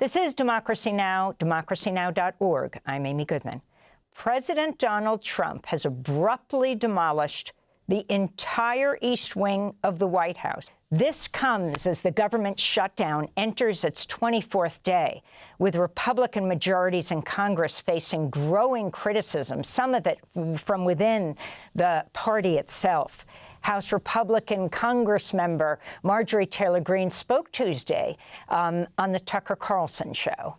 This is Democracy Now!, democracynow.org. I'm Amy Goodman. President Donald Trump has abruptly demolished the entire East Wing of the White House. This comes as the government shutdown enters its 24th day, with Republican majorities in Congress facing growing criticism, some of it from within the party itself. House Republican Congress member Marjorie Taylor Greene spoke Tuesday on the Tucker Carlson show.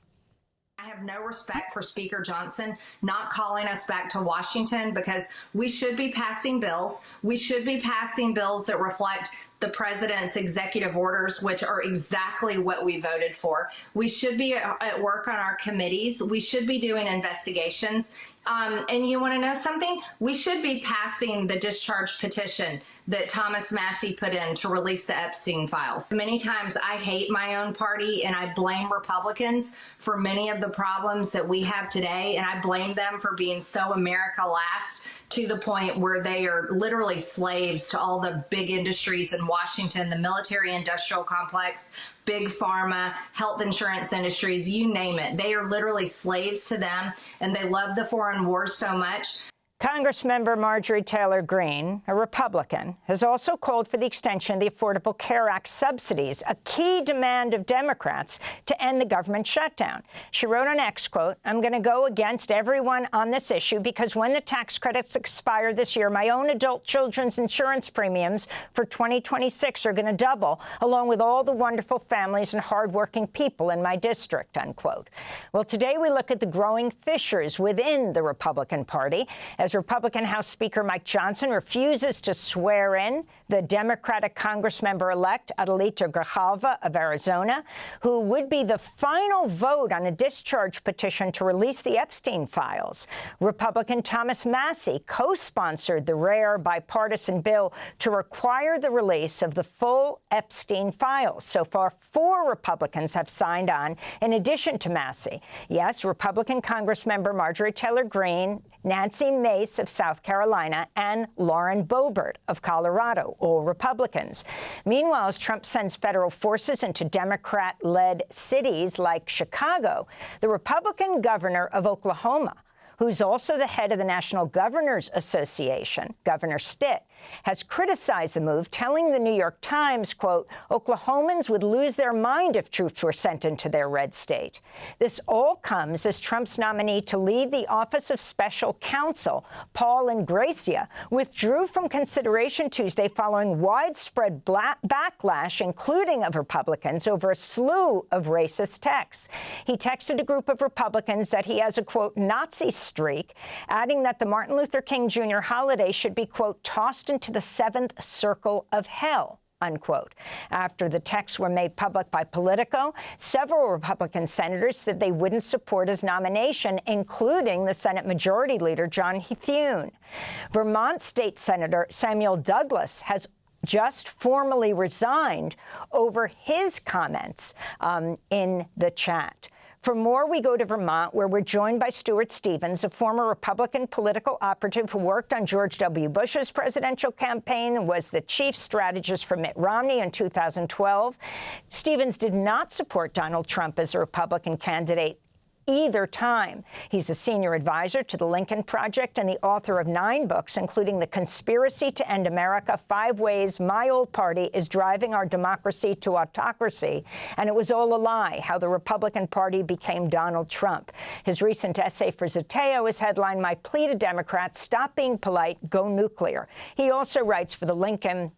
I have no respect for Speaker Johnson not calling us back to Washington, because we should be passing bills. We should be passing bills that reflect the president's executive orders, which are exactly what we voted for. We should be at work on our committees. We should be doing investigations. And you want to know something? We should be passing the discharge petition that Thomas Massie put in to release the Epstein files. Many times I hate my own party and I blame Republicans for many of the problems that we have today. And I blame them for being so America last, to the point where they are literally slaves to all the big industries in Washington, the military industrial complex, big pharma, health insurance industries, you name it. They are literally slaves to them, and they love the foreign wars so much. Congressmember Marjorie Taylor Greene, a Republican, has also called for the extension of the Affordable Care Act subsidies, a key demand of Democrats to end the government shutdown. She wrote on X, quote, "I'm going to go against everyone on this issue because when the tax credits expire this year, my own adult children's insurance premiums for 2026 are going to double, along with all the wonderful families and hardworking people in my district," unquote. Well, today we look at the growing fissures within the Republican Party as Republican House Speaker Mike Johnson refuses to swear in the Democratic Congressmember-elect Adelita Grijalva of Arizona, who would be the final vote on a discharge petition to release the Epstein files. Republican Thomas Massie co-sponsored the rare bipartisan bill to require the release of the full Epstein files. So far, 4 Republicans have signed on, in addition to Massie. Yes, Republican Congressmember Marjorie Taylor Greene, Nancy Mace of South Carolina, and Lauren Boebert of Colorado, all Republicans. Meanwhile, as Trump sends federal forces into Democrat-led cities like Chicago, the Republican governor of Oklahoma, who's also the head of the National Governors Association, Governor Stitt, has criticized the move, telling the New York Times, quote, "Oklahomans would lose their mind if troops were sent into their red state." This all comes as Trump's nominee to lead the Office of Special Counsel, Paul Ingrassia, withdrew from consideration Tuesday following widespread backlash, including of Republicans, over a slew of racist texts. He texted a group of Republicans that he has a, quote, "Nazi streak," adding that the Martin Luther King Jr. holiday should be, quote, "tossed into the 7th circle of hell," unquote. After the texts were made public by Politico, several Republican senators said they wouldn't support his nomination, including the Senate Majority Leader John Thune. Vermont State Senator Samuel Douglas has just formally resigned over his comments in the chat. For more, we go to Vermont, where we're joined by Stuart Stevens, a former Republican political operative who worked on George W. Bush's presidential campaign and was the chief strategist for Mitt Romney in 2012. Stevens did not support Donald Trump as a Republican candidate either time. He's a senior advisor to the Lincoln Project and the author of 9 books, including The Conspiracy to End America, 5 Ways My Old Party is Driving Our Democracy to Autocracy, and It Was All a Lie, How the Republican Party Became Donald Trump. His recent essay for Zateo is headlined, My Plea to Democrats, Stop Being Polite, Go Nuclear. He also writes for the Lincoln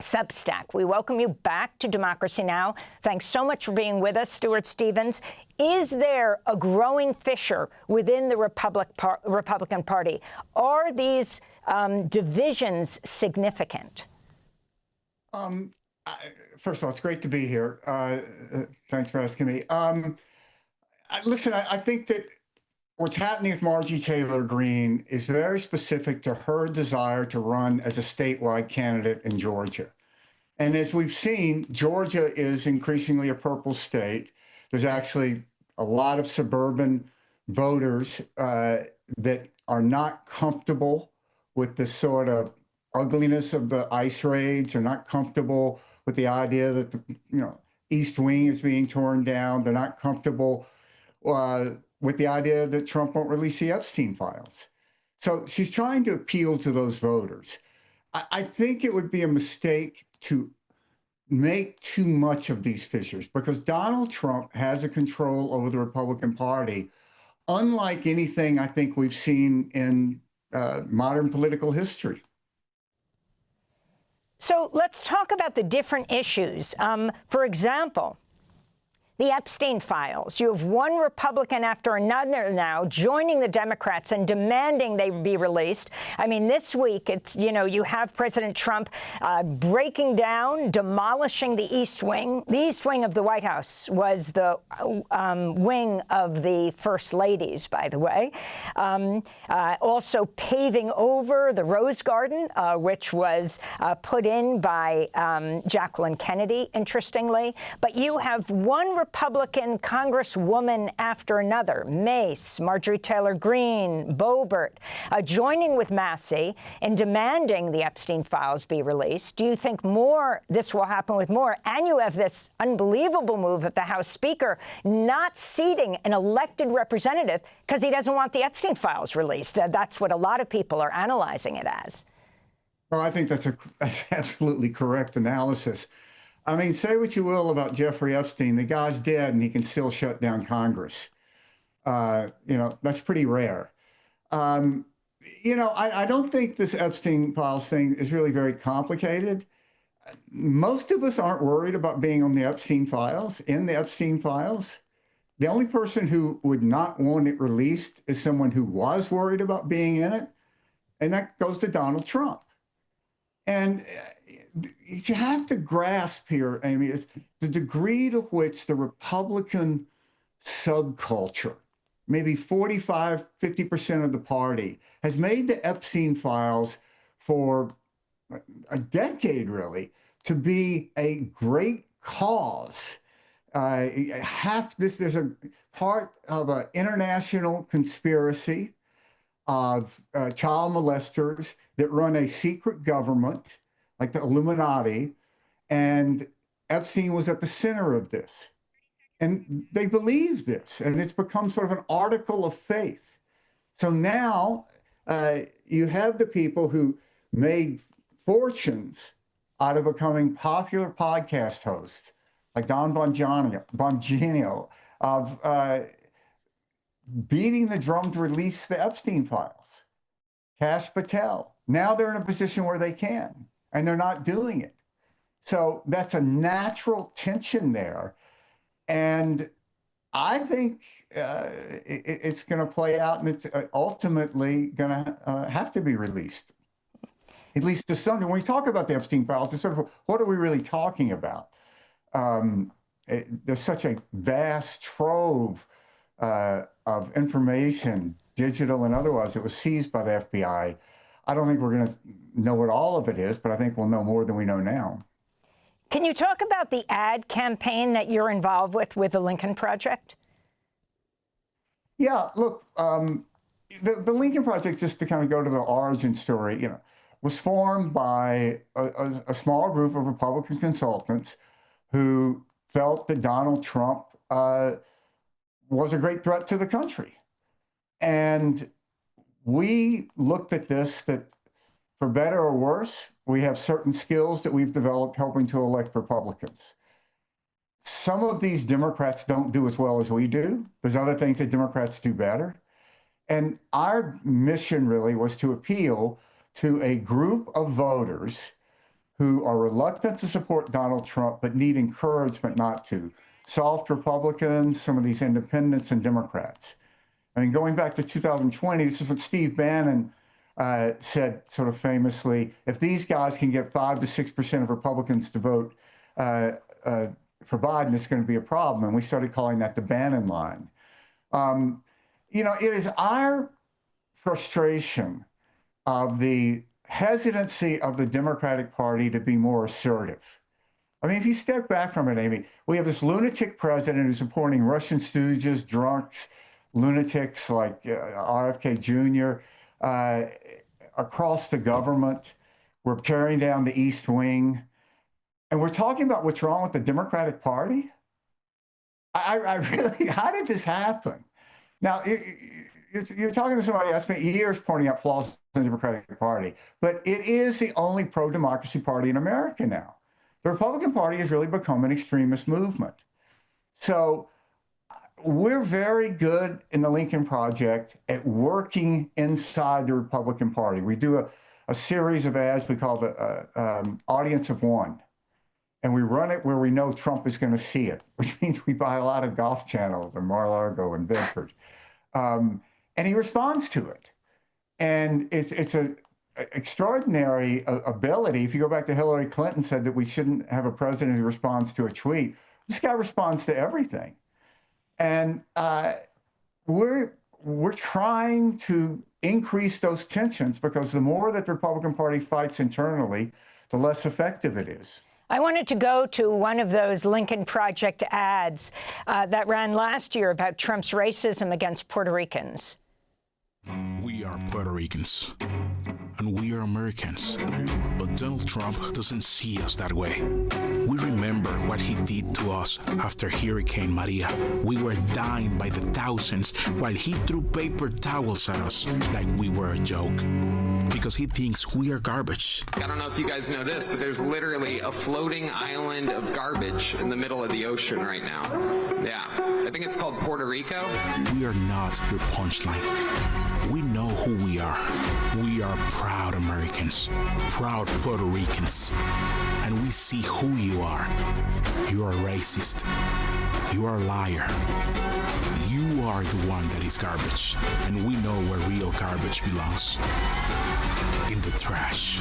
Substack. We welcome you back to Democracy Now! Thanks so much for being with us, Stuart Stevens. Is there a growing fissure within the Republican Party? Are these divisions significant? First of all, it's great to be here. Thanks for asking me. Listen, I think that what's happening with Marjorie Taylor Greene is very specific to her desire to run as a statewide candidate in Georgia. And as we've seen, Georgia is increasingly a purple state. There's actually a lot of suburban voters that are not comfortable with the sort of ugliness of the ICE raids, are not comfortable with the idea that, East Wing is being torn down. They're not comfortable with the idea that Trump won't release the Epstein files. So she's trying to appeal to those voters. I think it would be a mistake to make too much of these fissures because Donald Trump has a control over the Republican Party, unlike anything I think we've seen in modern political history. So let's talk about the different issues. For example, the Epstein files. You have one Republican after another now joining the Democrats and demanding they be released. I mean, this week, it's, you know, you have President Trump breaking down, demolishing the East Wing. The East Wing of the White House was the wing of the First Ladies, by the way. Also paving over the Rose Garden, which was put in by Jacqueline Kennedy, interestingly. But you have one Republican Congresswoman after another, Mace, Marjorie Taylor Greene, Boebert, joining with Massey in demanding the Epstein files be released. Do you think this will happen with more? And you have this unbelievable move of the House Speaker not seating an elected representative because he doesn't want the Epstein files released. That's what a lot of people are analyzing it as. Well, I think that's absolutely correct analysis. I mean, say what you will about Jeffrey Epstein. The guy's dead and he can still shut down Congress. You know, that's pretty rare. You know, I don't think this Epstein files thing is really very complicated. Most of us aren't worried about being on the Epstein files, in the Epstein files. The only person who would not want it released is someone who was worried about being in it, and that goes to Donald Trump. And you have to grasp here, Amy, is the degree to which the Republican subculture, maybe 45, 50% of the party, has made the Epstein files for a decade, really, to be a great cause. There's a part of an international conspiracy of child molesters that run a secret government like the Illuminati, and Epstein was at the center of this. And they believe this, and it's become sort of an article of faith. So now you have the people who made fortunes out of becoming popular podcast hosts, like Don Bongino, of beating the drum to release the Epstein files. Kash Patel. Now they're in a position where they can, and they're not doing it. So that's a natural tension there. And I think it's going to play out, and it's ultimately going to have to be released, at least to some. When we talk about the Epstein files, it's sort of, what are we really talking about? There's such a vast trove of information, digital and otherwise, that was seized by the FBI. I don't think we're going to know what all of it is, but I think we'll know more than we know now. Can you talk about the ad campaign that you're involved with the Lincoln Project? Yeah, look, the Lincoln Project, just to kind of go to the origin story, you know, was formed by a small group of Republican consultants who felt that Donald Trump was a great threat to the country. And we looked at this, that for better or worse, we have certain skills that we've developed helping to elect Republicans. Some of these Democrats don't do as well as we do. There's other things that Democrats do better. And our mission really was to appeal to a group of voters who are reluctant to support Donald Trump, but need encouragement not to. Soft Republicans, some of these independents and Democrats. I mean, going back to 2020, this is what Steve Bannon said sort of famously: if these guys can get 5 to 6% of Republicans to vote for Biden, it's going to be a problem. And we started calling that the Bannon line. You know, it is our frustration of the hesitancy of the Democratic Party to be more assertive. I mean, if you step back from it, Amy, we have this lunatic president who's appointing Russian stooges, drunks, lunatics like RFK Jr. Across the government. We're tearing down the East Wing. and we're talking about what's wrong with the Democratic Party. I really, how did this happen? Now, you're talking to somebody that spent years pointing out flaws in the Democratic Party, but it is the only pro-democracy party in America now. The Republican Party has really become an extremist movement. So we're very good in the Lincoln Project at working inside the Republican Party. We do a series of ads we call the Audience of One. And we run it where we know Trump is going to see it, which means we buy a lot of golf channels in Mar-a-Lago and Bedford. And he responds to it. And it's an extraordinary ability. If you go back to Hillary Clinton said that we shouldn't have a president who responds to a tweet. This guy responds to everything. And we're trying to increase those tensions because the more that the Republican Party fights internally, the less effective it is. I wanted to go to one of those Lincoln Project ads that ran last year about Trump's racism against Puerto Ricans. We are Puerto Ricans, and we are Americans. But Donald Trump doesn't see us that way. We remember what he did to us after Hurricane Maria. We were dying by the thousands while he threw paper towels at us like we were a joke. Because he thinks we are garbage. I don't know if you guys know this, but there's literally a floating island of garbage in the middle of the ocean right now. Yeah, I think it's called Puerto Rico. We are not your punchline. We know who we are. We are proud Americans, proud Puerto Ricans. And we see who you are. You are racist. You are a liar. You are the one that is garbage. And we know where real garbage belongs. In the trash.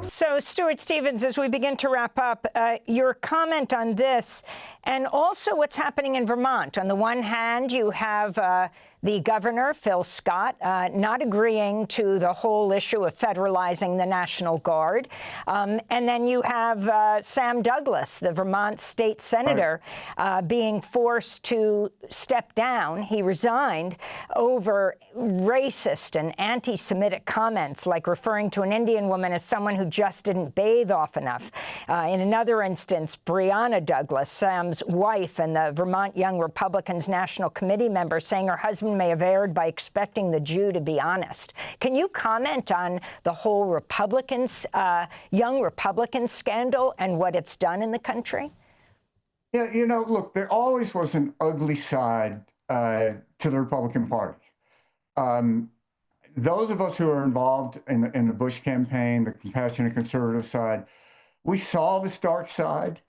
So, Stuart Stevens, as we begin to wrap up, your comment on this and also what's happening in Vermont. On the one hand, you have the governor, Phil Scott, not agreeing to the whole issue of federalizing the National Guard. And then you have Sam Douglas, the Vermont state senator, being forced to step down. He resigned over racist and anti-Semitic comments, like referring to an Indian woman as someone who just didn't bathe often enough. In another instance, Breonna Douglas, Sam's wife and the Vermont Young Republicans National Committee member, saying her husband may have erred by expecting the Jew to be honest. Can you comment on the whole Young Republicans scandal and what it's done in the country? Yeah, you know, look, there always was an ugly side to the Republican Party. Those of us who are involved in the Bush campaign, the compassionate conservative side, we saw this dark side.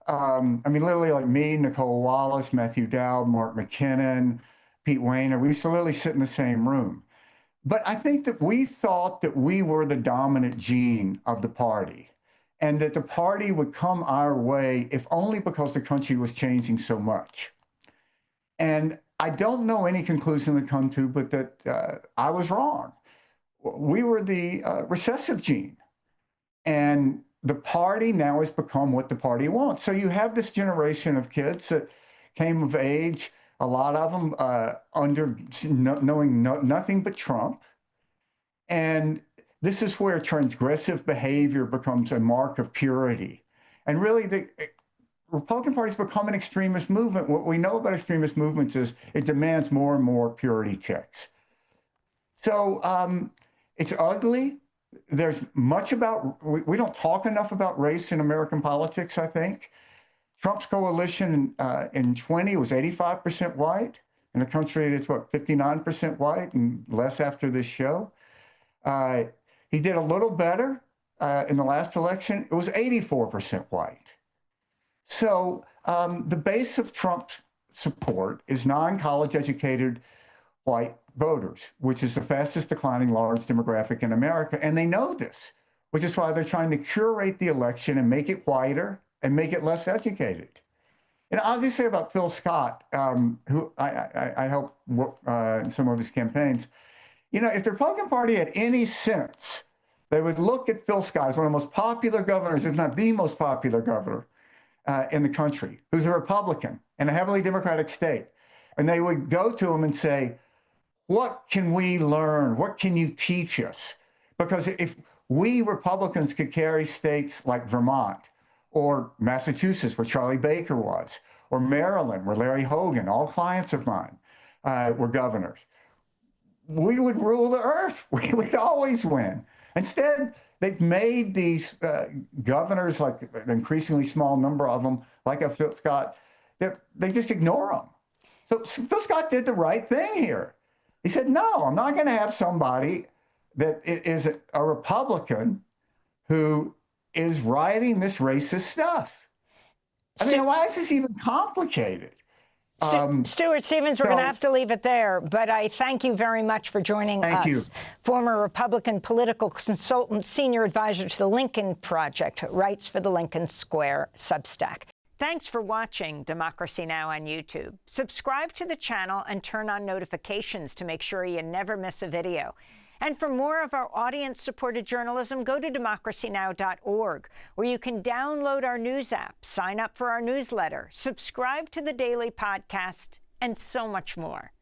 I mean, literally like me, Nicole Wallace, Matthew Dowd, Mark McKinnon, Pete Wayner, we used to literally sit in the same room. But I think that we thought that we were the dominant gene of the party and that the party would come our way if only because the country was changing so much. And I don't know any conclusion to come to, but that I was wrong. We were the recessive gene. And the party now has become what the party wants. So you have this generation of kids that came of age, a lot of them knowing nothing but Trump. And this is where transgressive behavior becomes a mark of purity. And really, the Republican Party has become an extremist movement. What we know about extremist movements is it demands more and more purity checks. So it's ugly. There's much about, we don't talk enough about race in American politics, I think. Trump's coalition in 20 was 85% white. In a country that's, what, 59% white and less after this show. He did a little better in the last election. It was 84% white. So the base of Trump's support is non-college educated white voters, which is the fastest declining large demographic in America. And they know this, which is why they're trying to curate the election and make it whiter and make it less educated. And I'll just say about Phil Scott, who I helped in some of his campaigns. You know, if the Republican Party had any sense, they would look at Phil Scott as one of the most popular governors, if not the most popular governor in the country, who's a Republican in a heavily Democratic state. And they would go to him and say, what can we learn? What can you teach us? Because if we Republicans could carry states like Vermont or Massachusetts, where Charlie Baker was, or Maryland, where Larry Hogan, all clients of mine, were governors. We would rule the earth. We would always win. Instead, they've made these governors, like an increasingly small number of them, like a Phil Scott, they just ignore them. So Phil Scott did the right thing here. He said, no, I'm not going to have somebody that is a Republican who is writing this racist stuff. I mean, why is this even complicated? Stuart Stevens, we're going to have to leave it there, but I thank you very much for joining us. Thank you. Former Republican political consultant, senior advisor to the Lincoln Project, writes for the Lincoln Square Substack. Thanks for watching Democracy Now! On YouTube. Subscribe to the channel and turn on notifications to make sure you never miss a video. And for more of our audience-supported journalism, go to democracynow.org, where you can download our news app, sign up for our newsletter, subscribe to the daily podcast, and so much more.